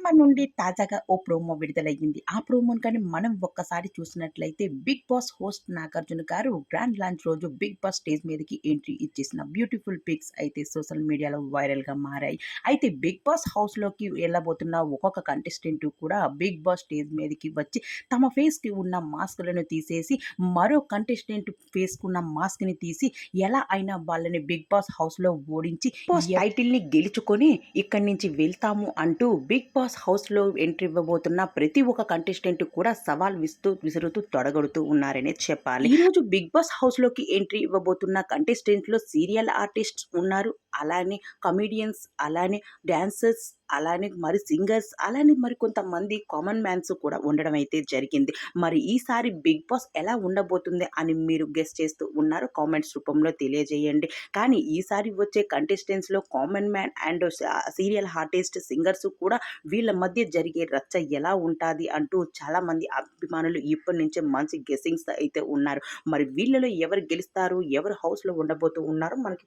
Cinema నుండి తాజాగా ఓ promo విడుదలయ్యింది. ఆ ప్రోమోను కానీ మనం ఒక్కసారి చూసినట్లయితే 'బిగ్ బాస్' హోస్ట్ 'నాగార్జున' గారు గ్రాండ్ లాంచ్ రోజు 'బిగ్ బాస్' స్టేజ్ మీదకి ఎంట్రీ ఇచ్చేసిన బ్యూటిఫుల్ పిక్స్ అయితే సోషల్ మీడియాలో వైరల్‌గా మారాయి. అయితే 'బిగ్ బాస్' హౌస్‌లోకి వెళ్ళబోతున్న ఒక్కొక్క కంటెస్టెంట్ కూడా 'బిగ్ బాస్' స్టేజ్ మీదకి వచ్చి తమ ఫేస్‌కి ఉన్న మాస్కులను తీసేసి మరో కంటెస్టెంట్ ఫేస్‌కున్న మాస్క్‌ని తీసి ఎలా అయినా వాళ్ళని 'బిగ్ బాస్' హౌస్‌లో ఓడించి టైటిల్‌ని గెలుచుకొని ఇక్కడి నుంచి వెళ్తాము అంటూ 'బిగ్ బాస్' హౌస్‌లో ఎంట్రీ ఇవ్వబోతున్న ప్రతి ఒక్క కంటెస్టెంట్ కూడా సవాల్ విసురుతూ తొడగొడుతూ ఉన్నారనే చెప్పాలి. ఈరోజు 'బిగ్ బాస్' హౌస్‌లోకి ఎంట్రీ ఇవ్వబోతున్న కంటెస్టెంట్‌లో సీరియల్ ఆర్టిస్ట్స్ ఉన్నారు. అలానే కమెడియన్స్, అలానే డాన్సర్స్, అలానే మరి సింగర్స్, అలానే మరి కొంతమంది కామన్ మ్యాన్స్ కూడా ఉండడం అయితే జరిగింది. మరి ఈసారి 'బిగ్ బాస్' ఎలా ఉండబోతుంది అని మీరు గెస్ చేస్తూ ఉన్నారు. కామెంట్స్ రూపంలో తెలియజేయండి. కానీ ఈసారి వచ్చే కంటెస్టెంట్స్‌లో common man and serial artist, singers కూడా వీళ్ళ మధ్య జరిగే రచ్చ ఎలా ఉంటాది అంటూ చాలామంది అభిమానులు ఇప్పటి నుంచే మంచి గెస్సింగ్స్ అయితే ఉన్నారు. మరి వీళ్ళలో ఎవరు గెలుస్తారు? ఎవరు హౌస్‌లో ఉండబోతూ ఉన్నారో మనకి